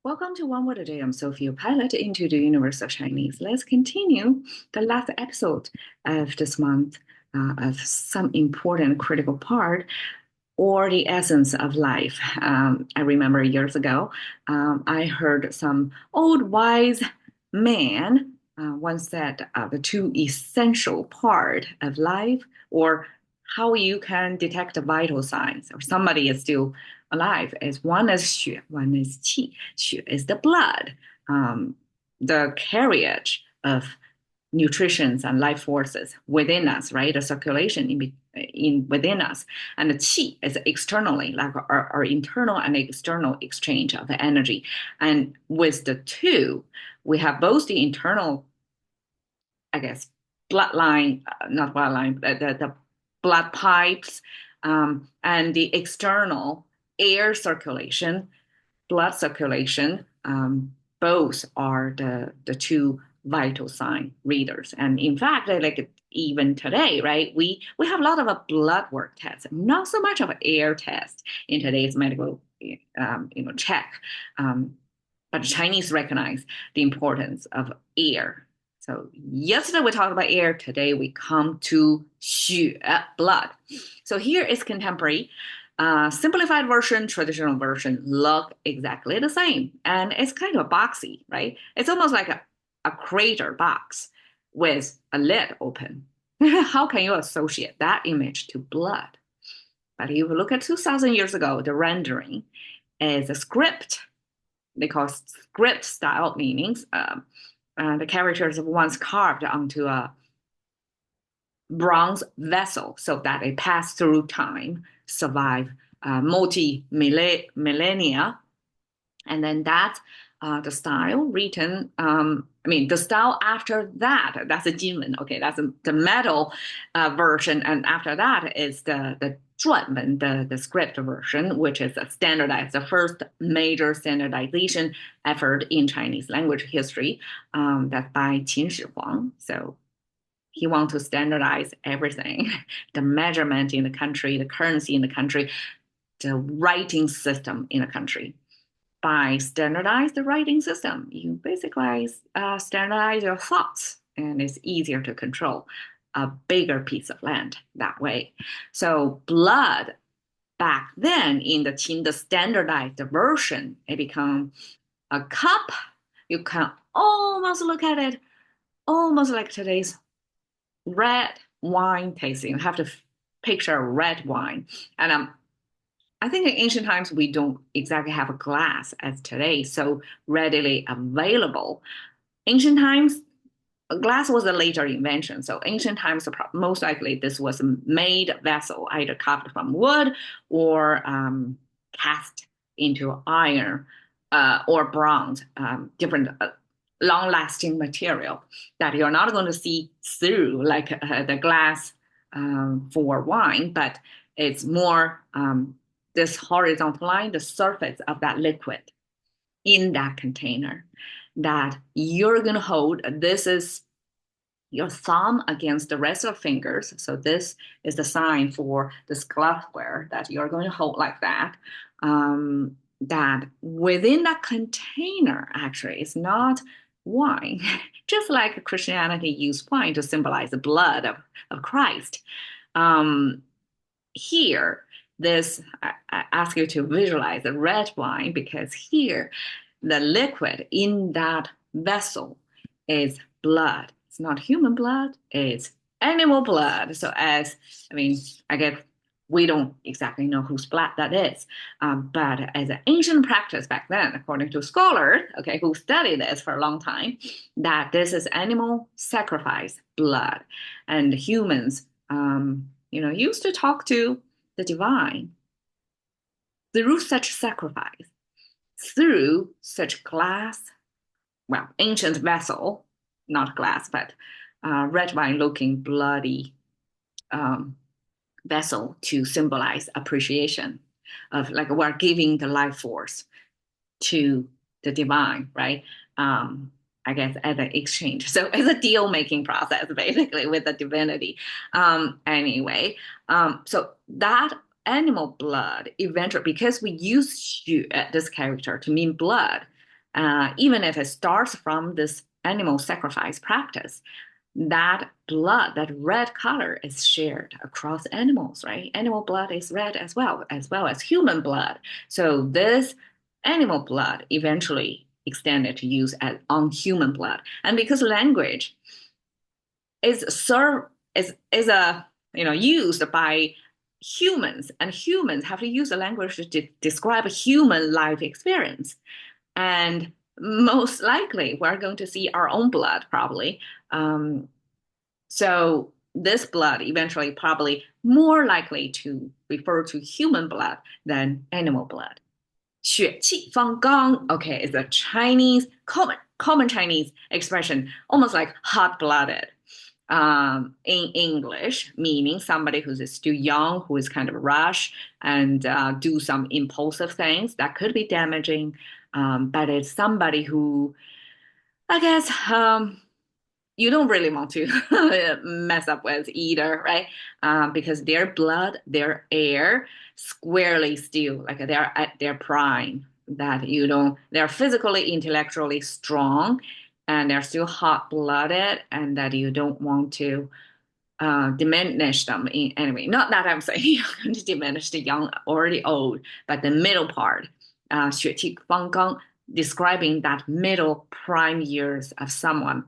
Welcome to One Word a Day. I'm Sophie, your pilot into the universe of Chinese. Let's continue the last episode of this month of some important critical part or the essence of life. I remember years ago, I heard some old wise man once said the two essential part of life or how you can detect the vital signs or somebody is still alive is one is 血, one is 气. 血 is the blood, the carriage of nutritions and life forces within us, right? The circulation in within us. And the qi is externally, like our internal and external exchange of energy. And with the two, we have both the internal, I guess, bloodline, not bloodline, the blood pipes, and the external air circulation, blood circulation. Both are the two vital sign readers. And in fact, like even today, right, we have a lot of a blood work tests, not so much of an air test in today's medical check. But the Chinese recognize the importance of air. So yesterday we talked about air. Today we come to 血, blood. So here is contemporary. Simplified version, traditional version look exactly the same. And it's kind of boxy, right? It's almost like a crater box with a lid open. How can you associate that image to blood? But if you look at 2000 years ago, the rendering is a script. They call script style meanings. The characters were once carved onto a bronze vessel so that they pass through time, survive multi-millennia. And then that's the style written, the style after that, that's a Jinwen, okay, that's the metal version. And after that is the 篆文, the script version, which is a standardized, the first major standardization effort in Chinese language history, that's by Qin Shi Huang. So he wants to standardize everything, the measurement in the country, the currency in the country, the writing system in the country. By standardize the writing system, you basically standardize your thoughts, and it's easier to control a bigger piece of land that way. So blood back then in the Qin, the standardized version, it become a cup. You can almost look at it almost like today's red wine tasting. You have to picture red wine. And I think in ancient times, we don't exactly have a glass as today, so readily available. Ancient times, glass was a later invention. So ancient times, most likely this was a made vessel, either carved from wood or cast into iron or bronze, different long-lasting material that you're not going to see through like the glass for wine, but it's more this horizontal line, the surface of that liquid in that container that you're going to hold. This is your thumb against the rest of the fingers. So this is the sign for this glassware that you're going to hold like that. That within that container, actually, it's not wine, just like Christianity used wine to symbolize the blood of Christ. Here, I ask you to visualize the red wine because here, the liquid in that vessel is blood. It's not human blood, it's animal blood. So I guess we don't exactly know whose blood that is. But as an ancient practice back then, according to scholars, okay, who studied this for a long time, that this is animal sacrifice blood. And humans, used to talk to the divine through such sacrifice, through such glass, well, ancient vessel, not glass, but red wine looking bloody vessel to symbolize appreciation of like we're giving the life force to the divine, right? I guess as an exchange. So it's a deal making process basically with the divinity. So that animal blood eventually, because we use this character to mean blood, even if it starts from this animal sacrifice practice, that blood, that red color is shared across animals, right? Animal blood is red as well as human blood. So this animal blood eventually extended to use as on human blood. And because language is served is a used by humans, and humans have to use the language to describe a human life experience. And most likely, we're going to see our own blood probably. So this blood eventually probably more likely to refer to human blood than animal blood. 血气方刚, okay, is a Chinese common Chinese expression, almost like hot-blooded. In English, meaning somebody who's still young, who is kind of rush and do some impulsive things that could be damaging. But it's somebody who, I guess, you don't really want to mess up with either, right? Because their blood, their air, squarely still, like they're at their prime. That you don't, they're physically, intellectually strong, and they're still hot-blooded, and that you don't want to diminish them in any way. Not that I'm saying you're going to diminish the young or the old, but the middle part, 血气方刚, describing that middle prime years of someone.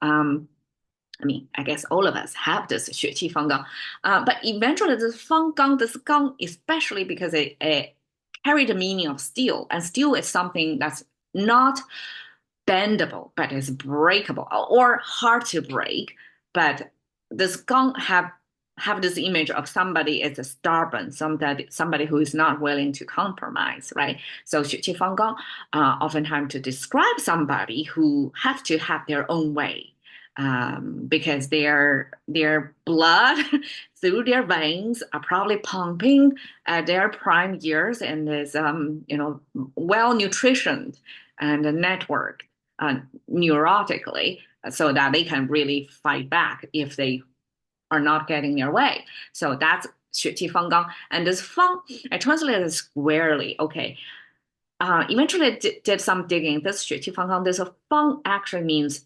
I mean, I guess all of us have this 血气方刚, but eventually this 方刚, this 刚, especially because it carried the meaning of steel, and steel is something that's not bendable, but is breakable or hard to break. But this 刚have this image of somebody as a stubborn, somebody who is not willing to compromise, right? So 血气方刚, oftentimes to describe somebody who has to have their own way. Because their blood through their veins are probably pumping at their prime years, and is well nutritioned and networked neurotically, so that they can really fight back if they are not getting their way. So that's 血气方刚, and this 方 I translated it squarely. Okay. Eventually I did some digging. This 血气方刚, this 方 actually means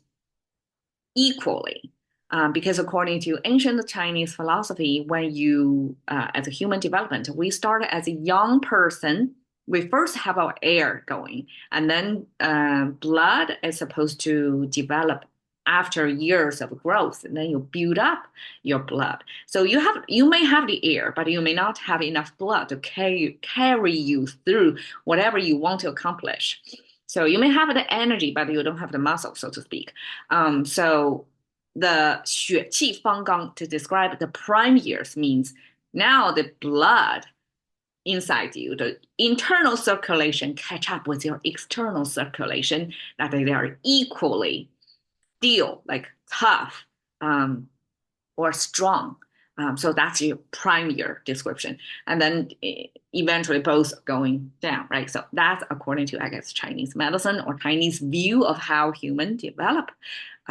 equally. Because according to ancient Chinese philosophy, when you, as a human development, we start as a young person, we first have our air going, and then blood is supposed to develop after years of growth, and then you build up your blood. So you may have the air, but you may not have enough blood to carry you through whatever you want to accomplish. So you may have the energy, but you don't have the muscle, so to speak. So the 血气方刚 to describe the prime years means now the blood inside you, the internal circulation catch up with your external circulation, that they are equally still like tough or strong. So that's your prime year description. And then eventually both going down, right? So that's according to, I guess, Chinese medicine or Chinese view of how humans develop.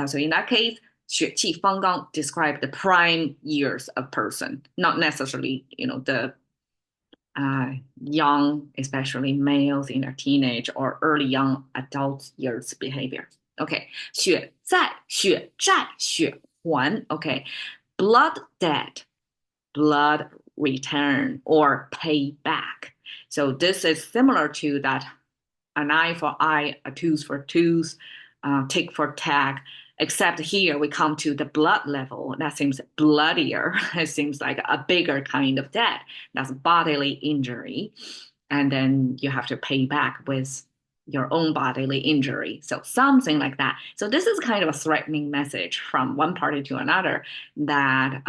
So in that case, 血气方刚 describe the prime years of person, not necessarily, the young, especially males in their teenage or early young adult years behavior. Okay, 血债, 血债, 血还. Okay, blood debt, blood return or pay back. So this is similar to that an eye for eye, a tooth for tooth, tick for tack. Except here we come to the blood level. That seems bloodier. It seems like a bigger kind of debt. That's bodily injury. And then you have to pay back with your own bodily injury. So something like that. So this is kind of a threatening message from one party to another that,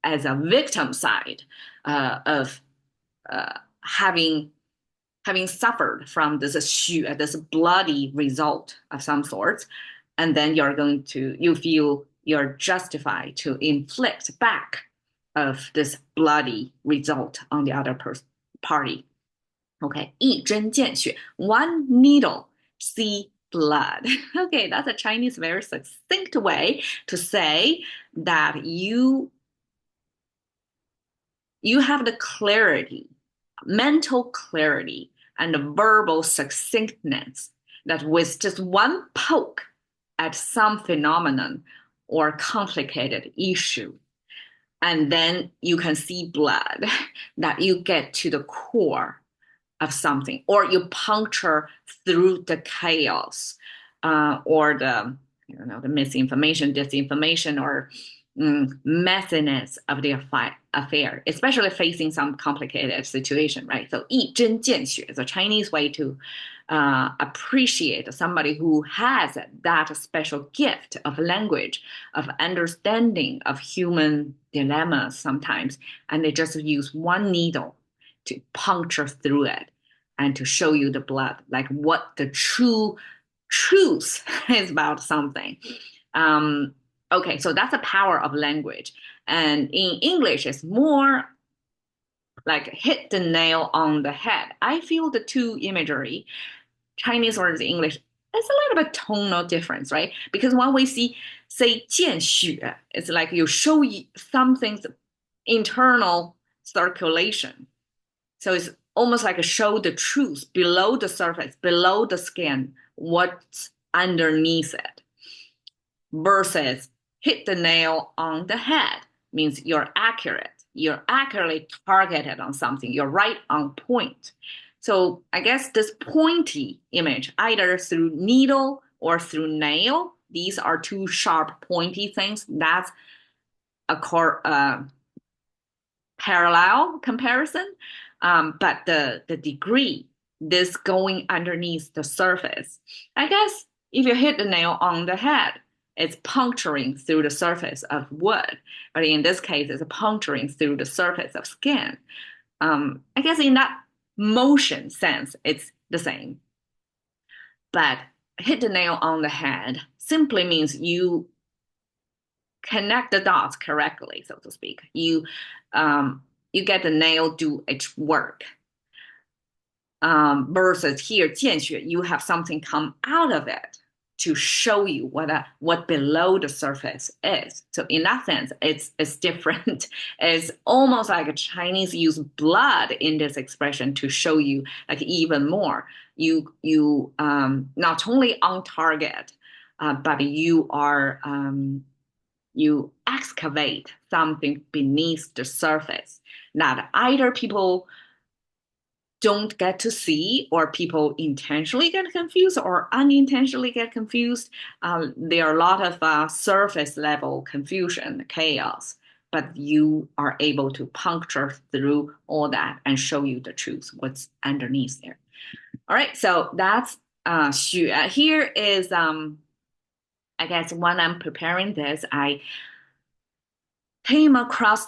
as a victim side of having suffered from this bloody result of some sort, and then you feel you're justified to inflict back of this bloody result on the other party. Okay, 一针见血, one needle, see blood. Okay, that's a Chinese very succinct way to say that you have the clarity, mental clarity and the verbal succinctness that with just one poke at some phenomenon or complicated issue, and then you can see blood, that you get to the core of something, or you puncture through the chaos, or the the misinformation, disinformation, or messiness of the affair, especially facing some complicated situation, right? So 一针见血 is a Chinese way to appreciate somebody who has that special gift of language, of understanding of human dilemmas sometimes, and they just use one needle to puncture through it and to show you the blood, like what the true truth is about something. Okay, so that's the power of language. And in English, it's more like hit the nail on the head. I feel the two imagery, Chinese versus English, it's a little bit tonal difference, right? Because when we say 见血, it's like you show something's internal circulation. So it's almost like a show the truth below the surface, below the skin, what's underneath it. Versus hit the nail on the head means you're accurate. You're accurately targeted on something. You're right on point. So I guess this pointy image, either through needle or through nail, these are two sharp, pointy things. That's a parallel comparison. But the degree, this going underneath the surface, I guess if you hit the nail on the head, it's puncturing through the surface of wood. But in this case, it's puncturing through the surface of skin. I guess in that motion sense, it's the same. But hit the nail on the head simply means you connect the dots correctly, so to speak. You get the nail do its work. Versus here, 见血, you have something come out of it to show you what below the surface is. So in that sense, it's different. It's almost like a Chinese use blood in this expression to show you like even more. You not only on target, but you are you excavate something beneath the surface that either people don't get to see, or people intentionally get confused or unintentionally get confused. There are a lot of surface level confusion, chaos, but you are able to puncture through all that and show you the truth, what's underneath there. All right, so that's 血. Here is, I guess when I'm preparing this, I came across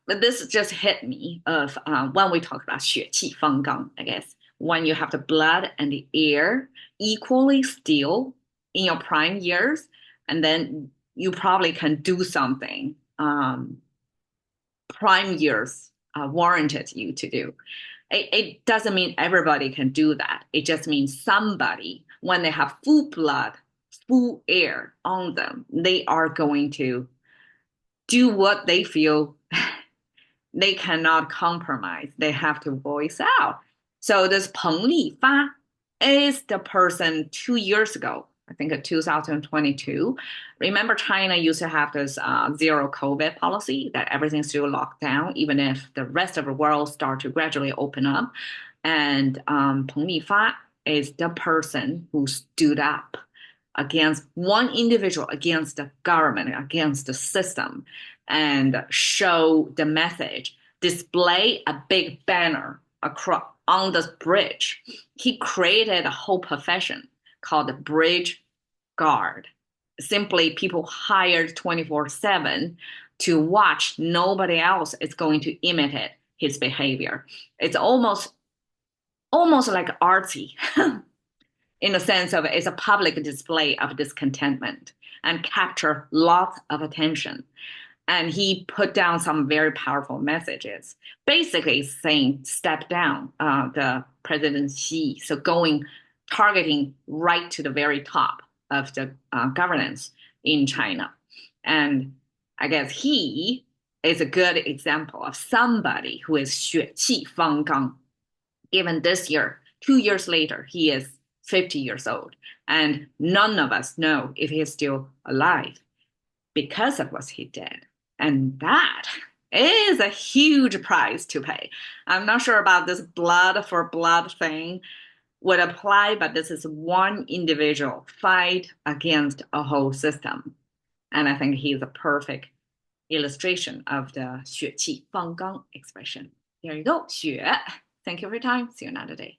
this just hit me of when we talk about 血气方刚, I guess, when you have the blood and the air equally still in your prime years, and then you probably can do something prime years warranted you to do. It doesn't mean everybody can do that. It just means somebody, when they have full blood, full air on them, they are going to do what they feel they cannot compromise. They have to voice out. So this Peng Lifa is the person 2 years ago, I think in 2022. Remember, China used to have this zero COVID policy that everything's still locked down, even if the rest of the world start to gradually open up. And Peng Lifa is the person who stood up against one individual, against the government, against the system, and show the message, display a big banner across on this bridge. He created a whole profession called the bridge guard. Simply people hired 24/7 to watch. Nobody else is going to imitate his behavior. It's almost like artsy. In the sense of it's a public display of discontentment and capture lots of attention. And he put down some very powerful messages, basically saying, step down, the President Xi. So targeting right to the very top of the governance in China. And I guess he is a good example of somebody who is 血气方刚. Even this year, 2 years later, he is 50 years old, and none of us know if he's still alive because of what he did. And that is a huge price to pay. I'm not sure about this blood for blood thing would apply, but this is one individual fight against a whole system. And I think he's a perfect illustration of the 血气方刚 expression. There you go, 血. Thank you for your time. See you another day.